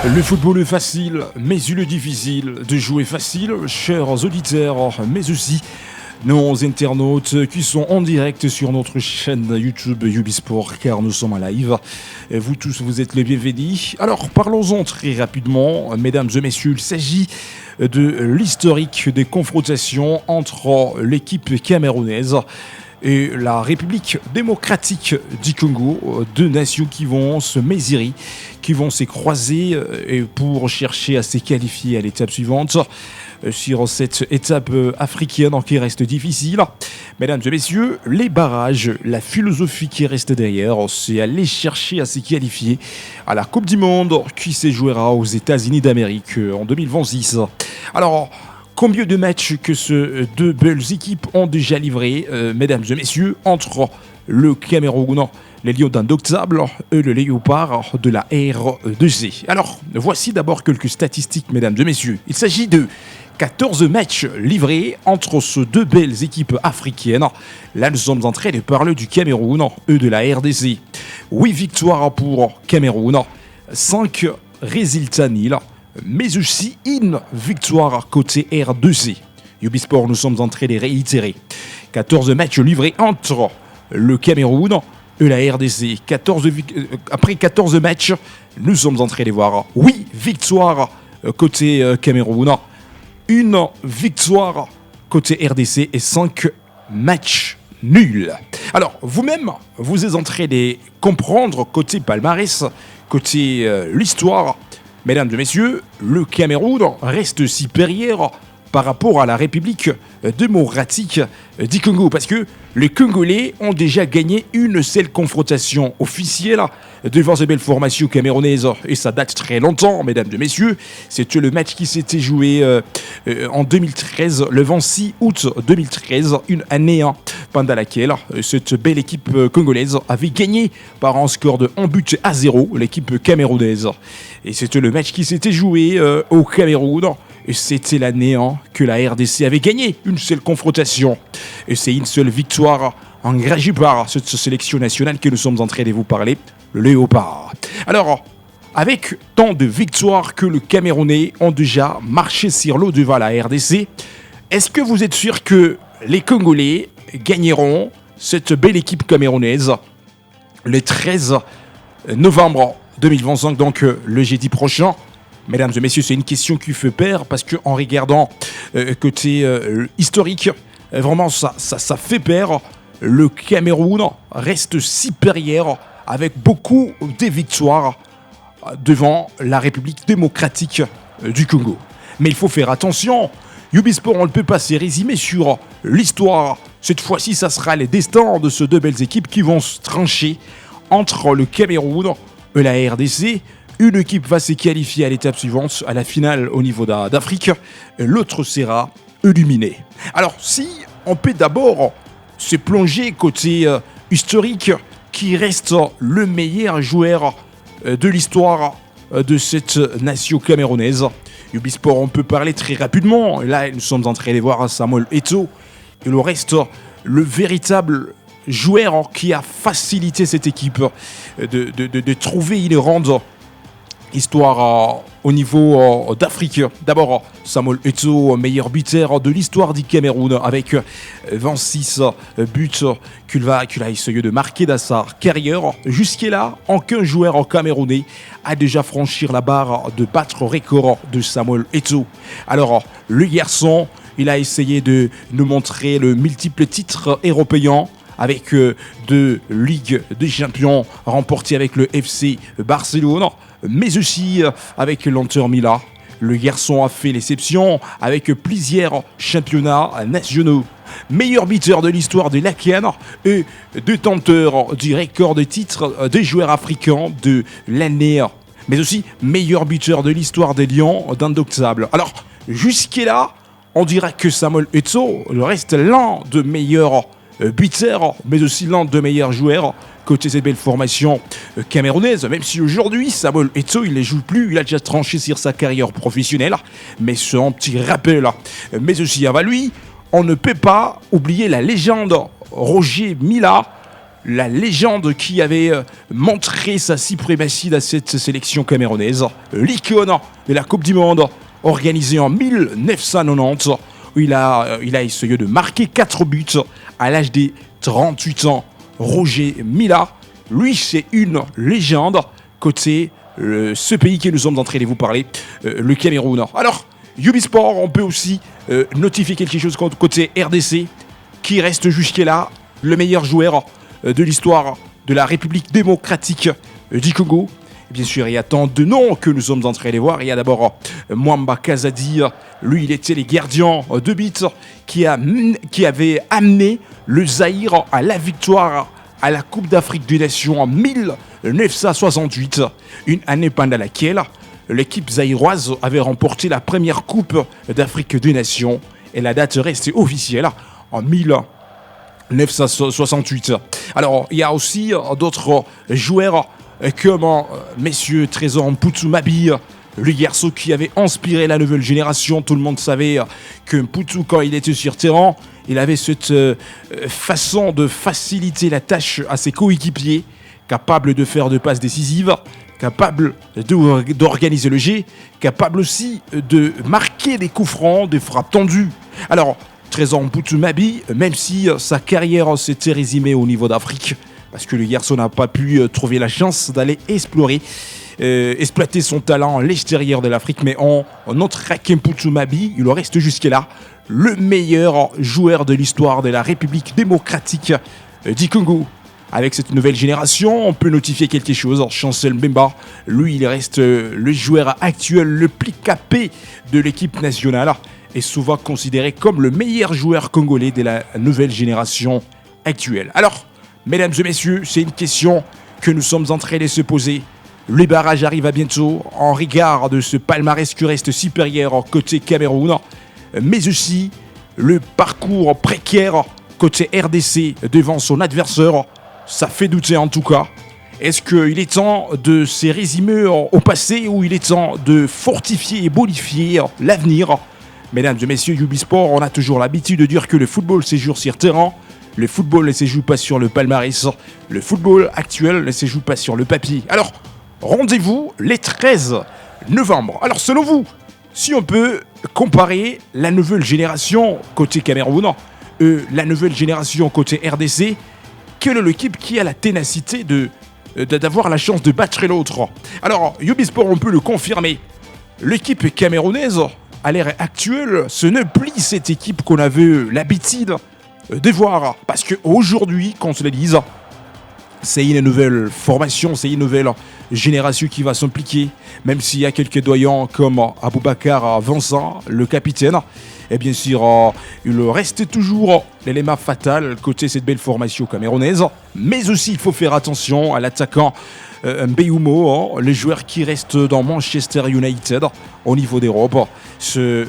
Le football est facile, mais il est difficile de jouer facile, chers auditeurs, mais aussi nos internautes qui sont en direct sur notre chaîne YouTube Ubisport, car nous sommes en live. Et vous tous, vous êtes les bienvenus. Alors, parlons-en très rapidement, mesdames et messieurs. Il s'agit de l'historique des confrontations entre l'équipe camerounaise et la République démocratique du Congo, deux nations qui vont se mésirer, qui vont se croiser pour chercher à se qualifier à l'étape suivante sur cette étape africaine qui reste difficile. Mesdames et messieurs, les barrages, la philosophie qui reste derrière, c'est aller chercher à se qualifier à la Coupe du Monde qui se jouera aux États-Unis d'Amérique en 2026. Alors, combien de matchs que ces deux belles équipes ont déjà livrés, mesdames et messieurs, entre le Cameroun, les Lions d'Indomptable et le Léopard de la R2C. Alors, voici d'abord quelques statistiques, mesdames et messieurs. Il s'agit de 14 matchs livrés entre ces deux belles équipes africaines. Là, nous sommes en train de parler du Cameroun et de la RDC. 8 victoires pour Cameroun, 5 résultats nuls, mais aussi une victoire côté R2C. Ubisport, nous sommes en train de réitérer. 14 matchs livrés entre le Cameroun et la RDC. Après 14 matchs, nous sommes en train de voir 8 victoires côté Cameroun, une victoire côté RDC et 5 matchs nuls. Alors, vous-même, vous êtes en train de comprendre côté palmarès, côté l'histoire. Mesdames et messieurs, le Cameroun reste supérieur par rapport à la République démocratique du Congo. Parce que les Congolais ont déjà gagné une seule confrontation officielle devant ces belles formations camerounaises. Et ça date très longtemps, mesdames et messieurs. C'était le match qui s'était joué en 2013, le 26 août 2013, une année pendant laquelle cette belle équipe congolaise avait gagné par un score de 1-0, l'équipe camerounaise. Et c'était le match qui s'était joué au Cameroun. Et c'était l'année que la RDC avait gagné une seule confrontation. Et c'est une seule victoire engagée par cette sélection nationale que nous sommes en train de vous parler, le Léopard. Alors, avec tant de victoires que le Camerounais ont déjà marché sur l'eau devant la RDC, est-ce que vous êtes sûr que les Congolais gagneront cette belle équipe camerounaise le 13 novembre 2025, donc le jeudi prochain? Mesdames et messieurs, c'est une question qui fait peur parce qu'en regardant côté historique, vraiment ça fait peur. Le Cameroun reste supérieur avec beaucoup de victoires devant la République démocratique du Congo. Mais il faut faire attention. Ubisport, on ne peut pas se résumer sur l'histoire. Cette fois-ci, ça sera les destins de ces deux belles équipes qui vont se trancher entre le Cameroun et la RDC. Une équipe va se qualifier à l'étape suivante, à la finale au niveau d'Afrique, et l'autre sera éliminée. Alors, si on peut d'abord se plonger côté historique, qui reste le meilleur joueur de l'histoire de cette nation camerounaise, Ubisport, on peut parler très rapidement. Là, nous sommes en train de voir Samuel Eto'o, et le reste, le véritable joueur qui a facilité cette équipe de trouver une ronde histoire au niveau d'Afrique. D'abord, Samuel Eto'o, meilleur buteur de l'histoire du Cameroun, avec 26 buts qu'il a essayé de marquer dans sa carrière. Jusqu'à-là, aucun joueur camerounais a déjà franchi la barre de battre le record de Samuel Eto'o. Alors, le garçon, il a essayé de nous montrer le multiple titre européen avec 2 Ligues des Champions remportées avec le FC Barcelone, mais aussi avec l'Inter Milan. Le garçon a fait l'exception avec plusieurs championnats nationaux. Meilleur buteur de l'histoire de l'ACAN et détenteur du record de titres des joueurs africains de l'année. Mais aussi meilleur buteur de l'histoire des Lions d'Indomptable. Alors, jusqu'à-là, on dira que Samuel Eto'o reste l'un des meilleurs buteurs, mais aussi l'un des meilleurs joueurs côté cette belle formation camerounaise, même si aujourd'hui Samuel Eto'o il ne joue plus, il a déjà tranché sur sa carrière professionnelle, mais c'est un petit rappel. Mais aussi avant lui, on ne peut pas oublier la légende Roger Mila, la légende qui avait montré sa suprématie dans cette sélection camerounaise, l'icône de la Coupe du Monde organisée en 1990, où il a essayé de marquer 4 buts à l'âge des 38 ans. Roger Mila, lui c'est une légende côté ce pays que nous sommes en train de vous parler, le Cameroun. Alors, Ubisport, on peut aussi notifier quelque chose côté RDC, qui reste jusque-là le meilleur joueur de l'histoire de la République démocratique du Congo. Bien sûr, il y a tant de noms que nous sommes en train de voir. Il y a d'abord Mwamba Kazadi. Lui, il était le gardien de but qui avait amené le Zaïre à la victoire à la Coupe d'Afrique des Nations en 1968. Une année pendant laquelle l'équipe zaïroise avait remporté la première Coupe d'Afrique des Nations. Et la date reste officielle en 1968. Alors, il y a aussi d'autres joueurs comme messieurs Trésor Mputu Mabi, le garçon qui avait inspiré la nouvelle génération. Tout le monde savait que Mputu, quand il était sur terrain, il avait cette façon de faciliter la tâche à ses coéquipiers, capable de faire des passes décisives, capable d'organiser le jeu, capable aussi de marquer des coups francs, des frappes tendues. Alors, Trésor Mputu Mabi, même si sa carrière s'était résumée au niveau d'Afrique, parce que le garçon n'a pas pu trouver la chance d'aller exploiter son talent à l'extérieur de l'Afrique, mais en notera qu'Mputu Mabi, il reste jusque-là le meilleur joueur de l'histoire de la République démocratique du Congo. Avec cette nouvelle génération, on peut notifier quelque chose. Chancel Mbemba, lui, il reste le joueur actuel le plus capé de l'équipe nationale et souvent considéré comme le meilleur joueur congolais de la nouvelle génération actuelle. Alors, mesdames et messieurs, c'est une question que nous sommes en train de se poser. Le barrage arrive à bientôt en regard de ce palmarès qui reste supérieur côté Cameroun, mais aussi le parcours précaire côté RDC devant son adversaire. Ça fait douter en tout cas. Est-ce qu'il est temps de se résumer au passé ou il est temps de fortifier et bonifier l'avenir? Mesdames et messieurs, Ubisport, on a toujours l'habitude de dire que le football se joue sur terrain. Le football ne se joue pas sur le palmarès. Le football actuel ne se joue pas sur le papier. Alors, rendez-vous les 13 novembre. Alors, selon vous, si on peut comparer la nouvelle génération côté Cameroun, la nouvelle génération côté RDC, quelle est l'équipe qui a la ténacité d'avoir la chance de battre l'autre? Alors, Ubisport, on peut le confirmer. L'équipe camerounaise, à l'ère actuelle, ce n'est plus cette équipe qu'on avait l'habitude de voir. Parce qu'aujourd'hui, qu'on se le dise, c'est une nouvelle formation, c'est une nouvelle génération qui va s'impliquer. Même s'il y a quelques doyens comme Aboubacar Vincent, le capitaine. Et bien sûr, il reste toujours l'élément fatal côté cette belle formation camerounaise. Mais aussi, il faut faire attention à l'attaquant Mbeumo, le joueur qui reste dans Manchester United au niveau d'Europe. C'est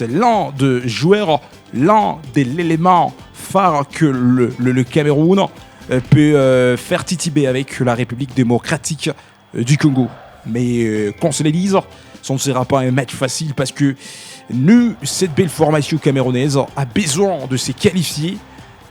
l'un des joueurs, l'un de l'élément phare que le Cameroun peut faire titiller avec la République démocratique du Congo. Mais qu'on se le dise, ce ne sera pas un match facile parce que cette belle formation camerounaise a besoin de se qualifier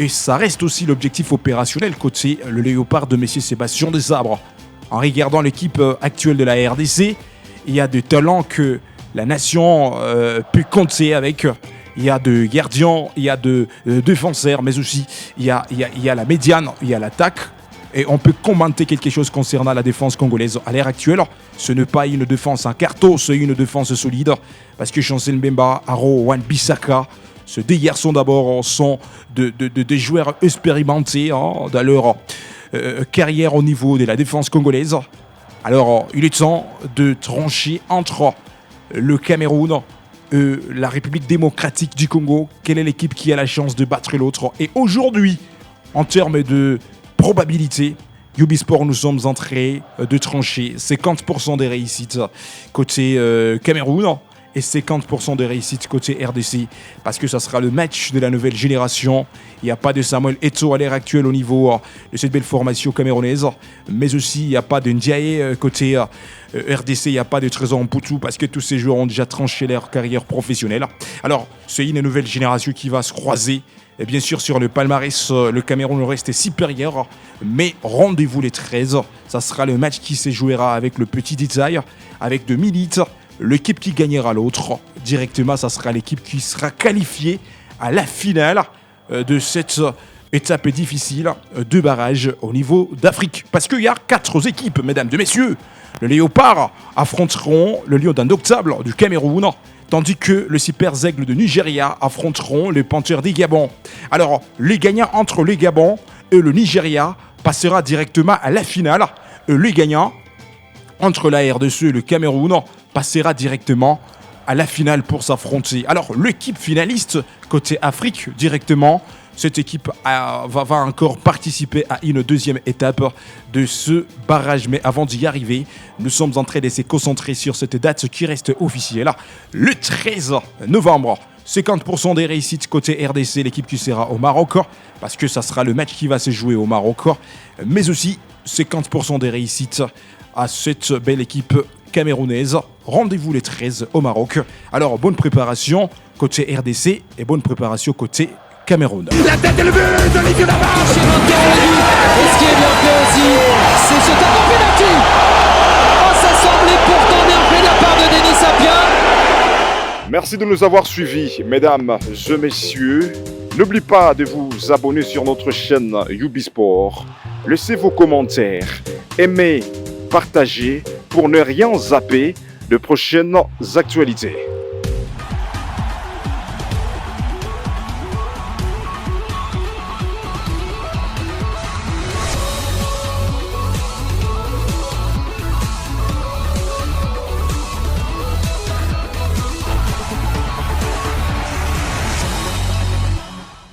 et ça reste aussi l'objectif opérationnel côté le Léopard de M. Sébastien Desabre. En regardant l'équipe actuelle de la RDC, il y a des talents que la nation peut compter avec. Il y a de gardiens, il y a de défenseurs, mais aussi il y a la médiane, il y a l'attaque. Et on peut commenter quelque chose concernant la défense congolaise à l'ère actuelle. Ce n'est pas une défense en carton, c'est une défense solide. Parce que Chancel Mbemba, Aro, Wan-Bissaka, ces deux garçons d'abord sont des joueurs expérimentés dans leur carrière au niveau de la défense congolaise. Alors, il est temps de trancher entre le Cameroun et la République démocratique du Congo. Quelle est l'équipe qui a la chance de battre l'autre? Et aujourd'hui, en termes de probabilité, Ubisport, nous sommes en train de trancher 50% des réussites côté Cameroun et 50% des réussites côté RDC parce que ça sera le match de la nouvelle génération. Il n'y a pas de Samuel Eto'o à l'ère actuelle au niveau de cette belle formation camerounaise, mais aussi il n'y a pas de Ndiaye côté RDC, il n'y a pas de Trésor Mputu parce que tous ces joueurs ont déjà tranché leur carrière professionnelle. Alors, c'est une nouvelle génération qui va se croiser Et bien sûr, sur le palmarès, le Cameroun reste supérieur. Mais rendez-vous les 13. Ça sera le match qui se jouera avec le petit détail, avec 2 minutes. L'équipe qui gagnera l'autre, directement, ça sera l'équipe qui sera qualifiée à la finale de cette étape difficile de barrage au niveau d'Afrique. Parce qu'il y a 4 équipes, mesdames et messieurs. Le Léopard affronteront le Lion d'Indomptable du Cameroun, tandis que le Super Aigle de Nigeria affronteront les Panthères des Gabon. Alors, les gagnants entre les Gabon et le Nigeria passera directement à la finale. Les gagnants entre la RDC et le Cameroun passera directement à la finale pour s'affronter. Alors, l'équipe finaliste côté Afrique directement, cette équipe va encore participer à une deuxième étape de ce barrage. Mais avant d'y arriver, nous sommes en train de se concentrer sur cette date qui reste officielle. Le 13 novembre, 50% des réussites côté RDC, l'équipe qui sera au Maroc, parce que ça sera le match qui va se jouer au Maroc. Mais aussi 50% des réussites à cette belle équipe camerounaise. Rendez-vous les 13 au Maroc. Alors, bonne préparation côté RDC et bonne préparation côté Cameroun. La tête et le but d'Olivier Lamarche. Et ce qui est bien fait aussi, c'est ce tableau penalty. Oh, ça semblait pourtant bien fait de la part de Denis Sapien. Merci de nous avoir suivis, mesdames et messieurs. N'oubliez pas de vous abonner sur notre chaîne Ubisport. Laissez vos commentaires, aimez, partagez pour ne rien zapper de prochaines actualités.